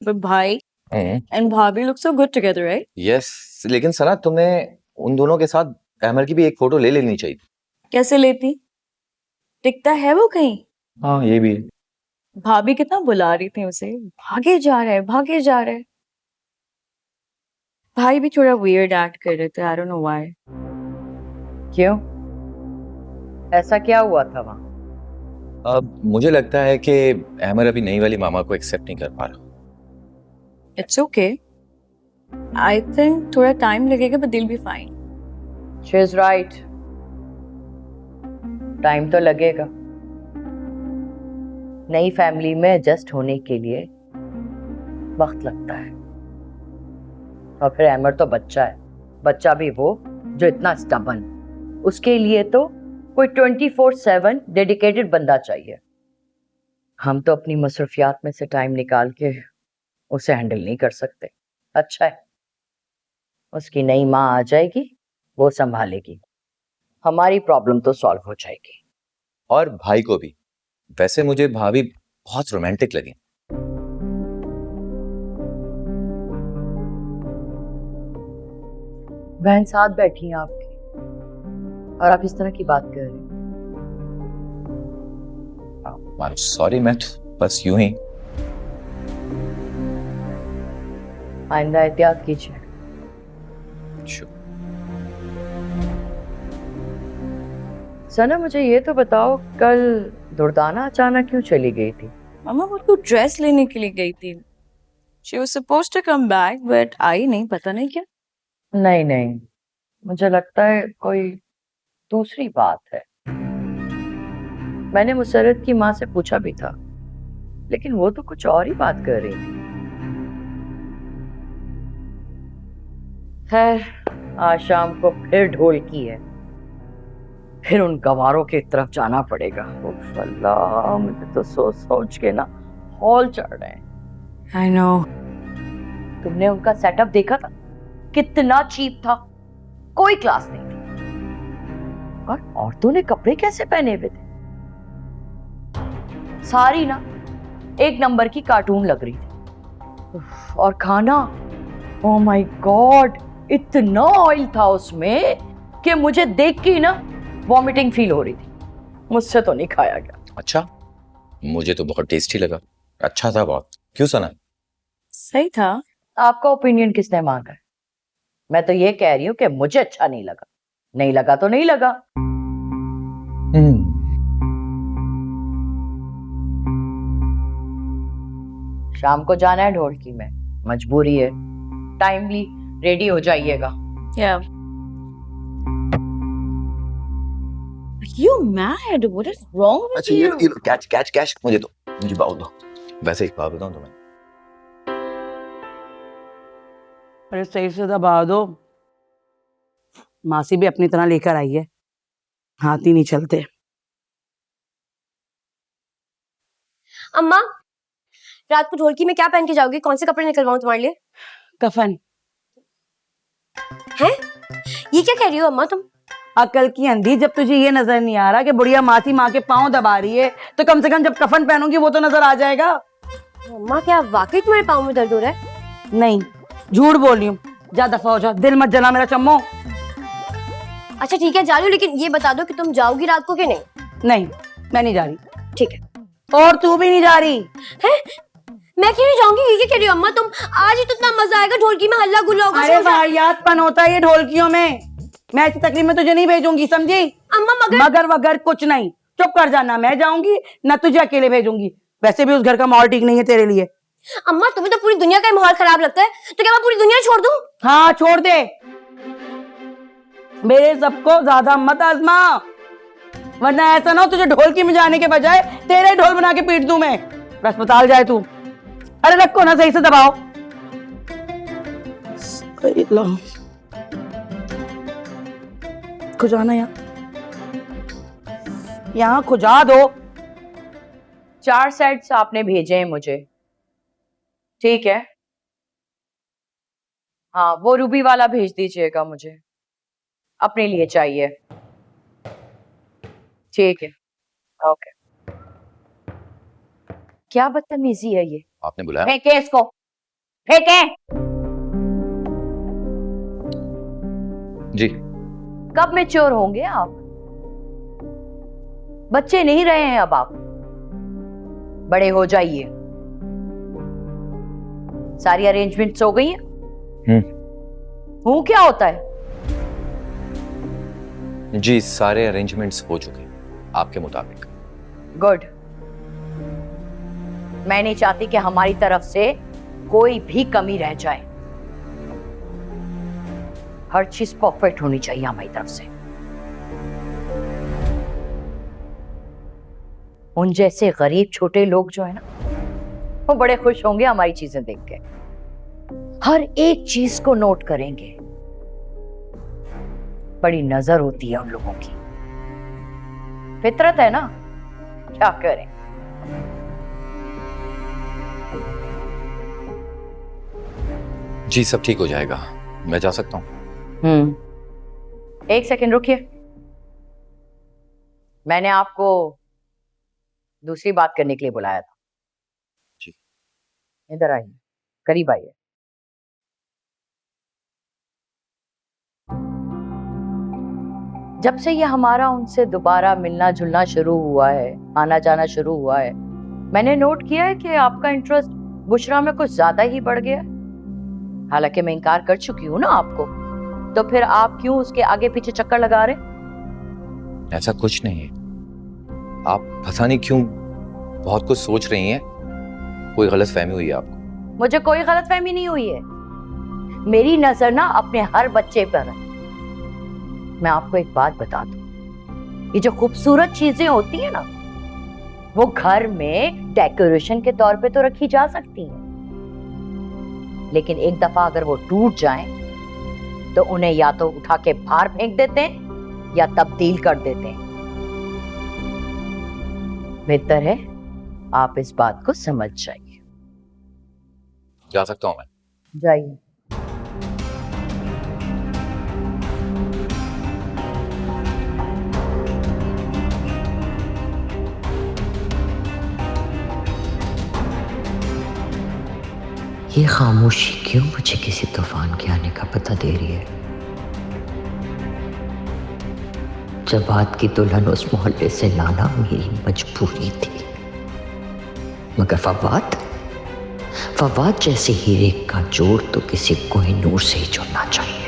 But भाई and भाभी look so good together, right? Yes, लेकिन सना तुम्हें उन दोनों के साथ अहमद की भी एक फोटो ले लेनी चाहिए। कैसे लेती? टिकता है वो कहीं? हाँ ये भी। भाभी कितना बुला रही थी उसे, भागे जा रहे हैं, भागे जा रहे हैं। भाई भी थोड़ा weird act कर रहे थे, I don't know why. क्यों? ऐसा क्या हुआ था वहाँ? अब मुझे लगता है कि अहमद अभी नई वाली मामा को एक्सेप्ट नहीं कर पा रहा। It's okay. I think थोड़ा टाइम लगेगा but they'll be fine. She is right. Time तो लगेगा। नई फैमिली में एडजस्ट होने के लिए वक्त लगता है। और फिर अहमद तो बच्चा है, बच्चा भी वो जो इतना स्टबन। उसके लिए तो कोई 24/7 डेडिकेटेड बंदा चाहिए। हम तो अपनी मसरूफियात में से टाइम निकाल के उसे हैंडल नहीं कर सकते। अच्छा है, उसकी नई माँ आ जाएगी, वो संभालेगी, हमारी प्रॉब्लम तो सॉल्व हो जाएगी। और भाई को भी। वैसे मुझे भाभी बहुत रोमांटिक लगी। बहन साथ बैठी हैं आपकी और आप इस तरह की बात कर रहे हैं। सॉरी, मैं तो बस यूं ही। आइंदा एहतियात कीजिए। सना मुझे ये तो बताओ, कल दुर्दाना अचानक क्यों चली गई थी? मामा वो तो ड्रेस लेने के लिए गई थी। She was supposed to come back but आई नहीं, पता नहीं क्या। नहीं नहीं, मुझे लगता है कोई दूसरी बात है। मैंने मुसर्रत की माँ से पूछा भी था, लेकिन वो तो कुछ और ही बात कर रही थी। खैर, आज शाम को फिर ढोलकी है, फिर उन गवारों की तरफ जाना पड़ेगा। उफ अल्लाह, मुझे तो सोच सोच के ना हॉल चढ़ रहे हैं। I know. तुमने उनका सेटअप देखा था? कितना चीप था, कोई क्लास नहीं थी। और औरतों ने कपड़े कैसे पहने हुए थे? सारी ना एक नंबर की कार्टून लग रही थी। और खाना, ओह माय गॉड, इतना ऑयल था उसमें कि मुझे देख के ना वॉमिटिंग फील हो रही थी। मुझसे तो नहीं खाया गया। अच्छा, मुझे तो बहुत टेस्टी लगा। अच्छा था बहुत। क्यों सना? सही था। आपका ओपिनियन किसने मांगा है? मैं तो ये कह रही हूँ कि मुझे अच्छा नहीं लगा। नहीं लगा तो नहीं लगा। शाम को जाना है ढोलकी में, मजबूरी है। टाइमली रेडी हो जाइएगा। Yeah. You mad? What is wrong with अच्छा you? ये कैच मुझे बात दो। वैसे एक बात बताऊं तुम्हें? अरे सही से दबा दो। मासी भी अपनी तरह लेकर आई है, हाथ ही नहीं चलते। अम्मा, रात को ढोलकी में क्या पहन के जाओगी? कौन से कपड़े निकलवाऊं तुम्हारे लिए? कफन। हैं? ये क्या कह रही हो अम्मा तुम? अकल की अंधी, जब तुझे ये नजर नहीं आ रहा कि बुढ़िया मासी माँ के पाँव दबा रही है, तो कम से कम जब कफन पहनूंगी वो तो नजर आ जाएगा। अम्मा, क्या वाकई तुम्हारे पाँव में दर्द हो रहा है? नहीं, झूठ बोल रही हूँ। जा दफा हो जा, दिल मत जला मेरा चम्मो। अच्छा ठीक है, जा रही हूँ, लेकिन ये बता दो कि तुम जाओगी रात को कि नहीं? नहीं, मैं नहीं जा रही। ठीक है। और तू भी नहीं जा रही? हैं? मैं क्यों नहीं जाऊंगी? ये क्या कह रही हो अम्मा तुम? आज ही तो इतना मजा आएगा, ढोलकी में हल्ला गुल्ला होगा। अरे वाहियातपन होता है ये ढोलकियों में। मैं ऐसी तकलीफ में तुझे नहीं भेजूंगी, समझी? अम्मा मगर वगर कुछ नहीं, चुप कर जाना। मैं जाऊंगी ना, तुझे अकेले भेजूंगी। वैसे भी उस घर का माहौल ठीक नहीं है तेरे लिए। अम्मा, तुम्हें तो पूरी दुनिया का माहौल खराब लगता है, तो क्या मैं पूरी दुनिया छोड़ दूं? हाँ छोड़ दे, मेरे सबको ज्यादा मत आजमा, वरना ऐसा ना हो तुझे ढोलकी में जाने के बजाय तेरे ढोल बना के पीट दूं मैं। अस्पताल जाए तू। अरे रखो ना, सही से दबाओ। खुजाना यहाँ खुजा दो। 4 सेट्स आपने भेजे हैं मुझे, ठीक है? हाँ, वो रूबी वाला भेज दीजिएगा, मुझे अपने लिए चाहिए। ठीक है, ओके। क्या बदतमीजी है ये? आपने बुलाया? फेंके इसको। फेंके। जी। कब मैच्योर होंगे आप? बच्चे नहीं रहे हैं अब आप, बड़े हो जाइए। सारी अरेंजमेंट्स हो गई हैं? हूं क्या होता है? जी, सारे अरेंजमेंट्स हो चुके हैं आपके मुताबिक। गुड। मैं नहीं चाहती कि हमारी तरफ से कोई भी कमी रह जाए। हर चीज परफेक्ट होनी चाहिए हमारी तरफ से। उन जैसे गरीब छोटे लोग जो है ना, वो बड़े खुश होंगे हमारी चीजें देख के। हर एक चीज को नोट करेंगे। बड़ी नजर होती है उन लोगों की। फितरत है ना, क्या करें। जी, सब ठीक हो जाएगा। मैं जा सकता हूँ? एक सेकंड रुकिए। मैंने आपको दूसरी बात करने के लिए बुलाया था। जी। इधर आइए, करीब आइए। जब से ये हमारा उनसे दोबारा मिलना जुलना शुरू हुआ है, आना जाना शुरू हुआ है, मैंने नोट किया है कि आपका इंटरेस्ट बुशरा में कुछ ज्यादा ही बढ़ गया। हालांकि मैं इनकार कर चुकी हूं ना आपको, तो फिर आप क्यों उसके आगे पीछे चक्कर लगा रहे? ऐसा कुछ नहीं है। आप पता नहीं क्यों बहुत कुछ सोच रही हैं। कोई गलतफहमी हुई है आपको? मुझे कोई गलतफहमी नहीं हुई है। मेरी नजर ना अपने हर बच्चे पर है। मैं आपको एक बात बता दूं, ये जो खूबसूरत चीजें होती है ना, वो घर में डेकोरेशन के तौर पे तो रखी जा सकती हैं, लेकिन एक दफा अगर वो टूट जाएं, तो उन्हें या तो उठा के बाहर फेंक देते हैं या तब्दील कर देते हैं। बेहतर है आप इस बात को समझ जाइए। जा सकता हूँ मैं? जाइए। ये खामोशी क्यों मुझे किसी तूफान के आने का पता दे रही है? जवाद की दुल्हन उस मोहल्ले से लाना मेरी मजबूरी थी, मगर फवाद जैसे हीरे का जोड़ तो किसी कोहिनूर से ही जुड़ना चाहिए।